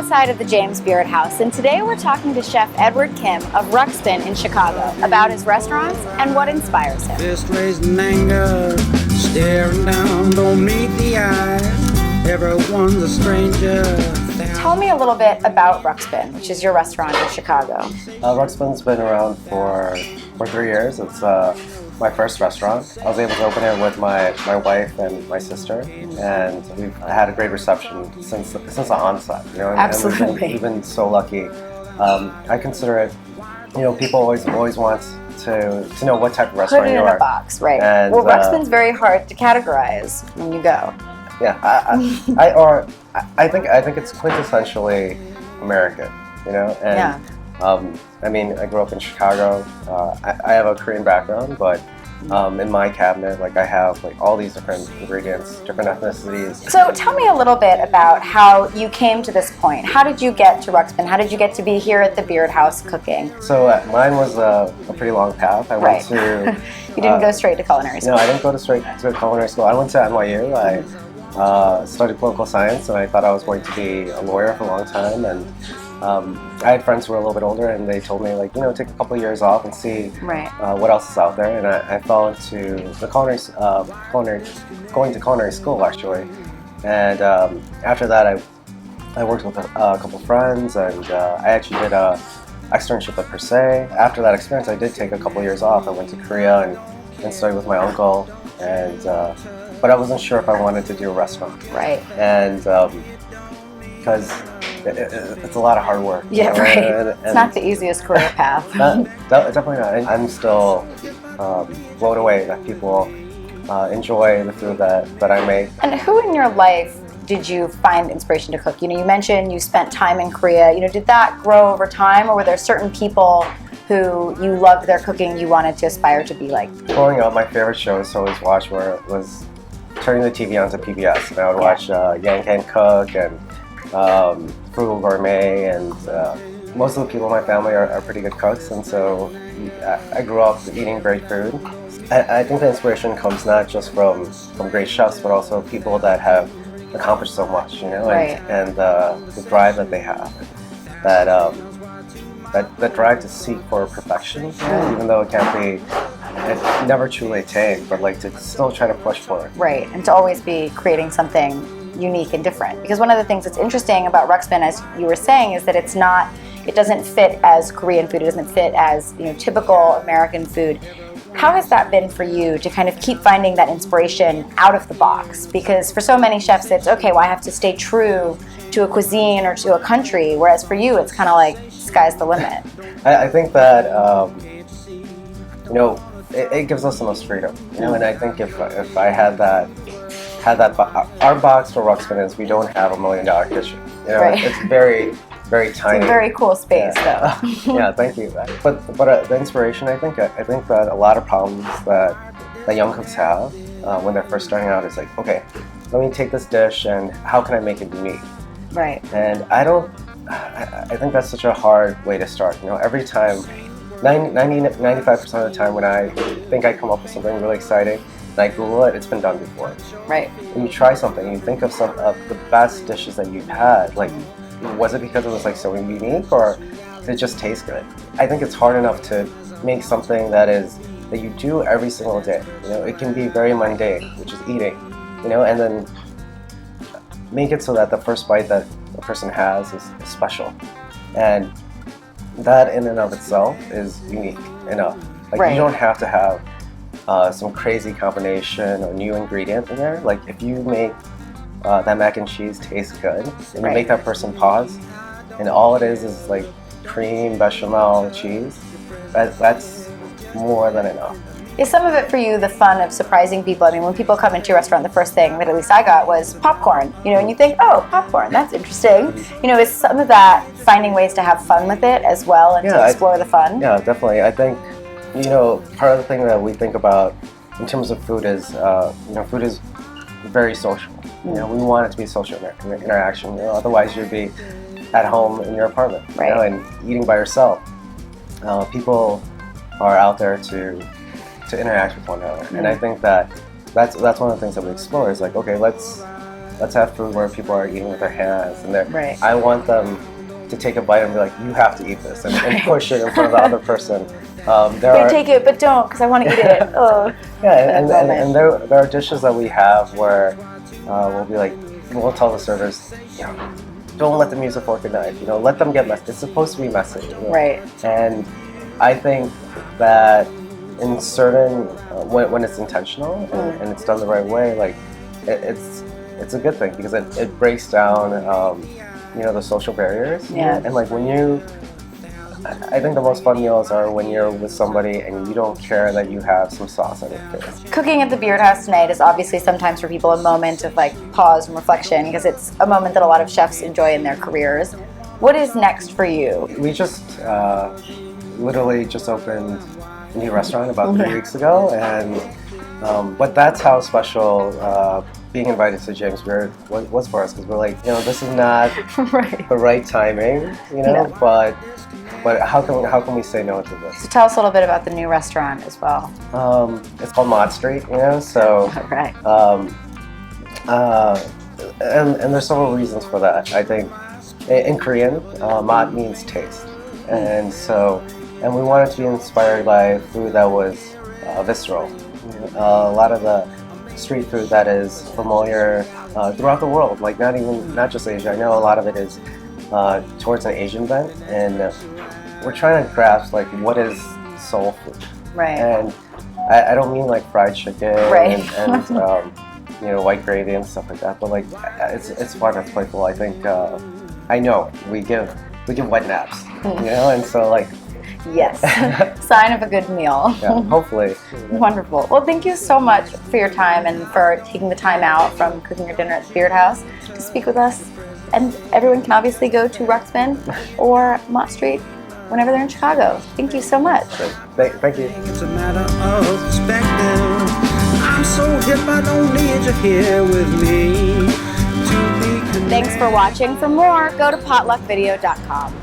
outside of the James Beard House, and today we're talking to Chef Edward Kim of Ruxbin in Chicago about his restaurants and what inspires him. Fist raised in anger, staring down, don't meet the eye. Everyone's a stranger. Tell me a little bit about Ruxbin, which is your restaurant in Chicago. Ruxbin's been around for 3 years. It's my first restaurant. I was able to open it with my wife and my sister, and we've had a great reception since the onset. You know, Absolutely. And we've been so lucky. I consider it. You know, people always want to know what type of restaurant Put it you in are. a box, right? And, well, Ruxbin's very hard to categorize when you go. Yeah, I think it's quintessentially American, you know, and Yeah. I mean, I grew up in Chicago. I have a Korean background, but in my cabinet, like I have like all these different ingredients, different ethnicities. So tell me a little bit about how you came to this point. How did you get to Ruxbin? How did you get to be here at the Beard House cooking? So mine was a pretty long path. I went to. You didn't go straight to culinary school. No, I didn't go straight to culinary school. I went to NYU. I studied political science, and I thought I was going to be a lawyer for a long time. And I had friends who were a little bit older, and they told me, like, you know, take a couple of years off and see what else is out there. And I fell into the going to culinary school actually. And after that, I worked with a couple of friends, and I actually did a externship at Per Se. After that experience, I did take a couple of years off. I went to Korea and studied with my uncle, and but I wasn't sure if I wanted to do a restaurant. Right. And because it's a lot of hard work. Yeah, you know? right. And it's not the easiest career path. Definitely not. I'm still blown away that people enjoy the food that I make. And who in your life did you find inspiration to cook? You know, you mentioned you spent time in Korea. You know, did that grow over time, or were there certain people who you loved their cooking you wanted to aspire to be like? Growing up, my favorite shows to always watch was turning the TV on to PBS, and I would watch Yang Can Cook and Frugal Gourmet, and most of the people in my family are pretty good cooks, and so I grew up eating great food. I think the inspiration comes not just from great chefs, but also people that have accomplished so much, you know, and the drive that they have, that drive to seek for perfection, even though it never truly attained, but like to still try to push for it. Right, and to always be creating something unique and different. Because one of the things that's interesting about Ruxbin, as you were saying, is that it doesn't fit as Korean food, it doesn't fit as, you know, typical American food. How has that been for you to kind of keep finding that inspiration out of the box? Because for so many chefs, it's okay, well, I have to stay true to a cuisine or to a country, whereas for you, it's kind of like sky's the limit. I think that, you know, it gives us the most freedom, you know, and I think if I had that, our box for Ruxbin is we don't have $1 million kitchen. You know, it's very, very tiny. It's a very cool space, though. Yeah, thank you. But the inspiration, I think that a lot of problems that young cooks have when they're first starting out is like, okay, let me take this dish and how can I make it unique? Right. And I think that's such a hard way to start. You know, every time, 95% of the time when I think I come up with something really exciting, and I Google it, it's been done before. Right. When you try something, you think of some of the best dishes that you've had. Like, was it because it was like so unique, or did it just taste good? I think it's hard enough to make something that you do every single day. You know, it can be very mundane, which is eating. You know, and then make it so that the first bite that the person has is special, and that in and of itself is unique enough. Like, you don't have to have some crazy combination or new ingredient in there. Like, if you make that mac and cheese taste good, and you make that person pause, and all it is like cream, bechamel, cheese, that's more than enough. Is some of it for you the fun of surprising people? I mean, when people come into your restaurant, the first thing that at least I got was popcorn, you know, and you think, oh, popcorn, that's interesting. You know, is some of that finding ways to have fun with it as well and to explore the fun? Yeah, definitely. I think, you know, part of the thing that we think about in terms of food is, you know, food is very social. You know, we want it to be social interaction. You know, otherwise you'd be at home in your apartment, you know, and eating by yourself. People are out there to interact with one another, and I think that's one of the things that we explore is like, okay, let's let's have food where people are eating with their hands, and Right. I want them to take a bite and be like, you have to eat this, and push it in front of the other person. Wait, take it, but don't, because I want to eat it. Oh. Yeah, and there are dishes that we have where we'll be like, we'll tell the servers, you know, don't let them use a fork and knife. You know, let them get messy. It's supposed to be messy. You know? Right. And I think that in certain when it's intentional and it's done the right way, like it's a good thing because it breaks down you know, the social barriers. Yeah. And like I think the most fun meals are when you're with somebody and you don't care that you have some sauce on your face. Cooking at the Beard House tonight is obviously sometimes for people a moment of like pause and reflection because it's a moment that a lot of chefs enjoy in their careers. What is next for you? We just literally just opened a new restaurant about 3 weeks ago, and but that's how special being invited to James Beard was for us, because we're like, you know, this is not Right. the right timing, you know, but how can we say no to this? So tell us a little bit about the new restaurant as well. It's called Mott Street, you know, so Right. and there's several reasons for that. I think in Korean, Mott means taste, and we wanted to be inspired by food that was visceral. A lot of the street food that is familiar throughout the world, like not just Asia. I know a lot of it is towards an Asian bent, and we're trying to grasp like what is soul food. Right. And I don't mean like fried chicken Right. and you know, white gravy and stuff like that, but like it's fun, it's playful. I think I know we give wet naps, you know, and so like Yes. Sign of a good meal. yeah, hopefully. Wonderful. Well, thank you so much for your time and for taking the time out from cooking your dinner at the Beard House to speak with us. And everyone can obviously go to Ruxbin or Mott Street whenever they're in Chicago. Thank you so much. Thank you. It's a matter of perspective. I'm so hip, I don't need you here with me to be connected. Thanks for watching. For more, go to potluckvideo.com.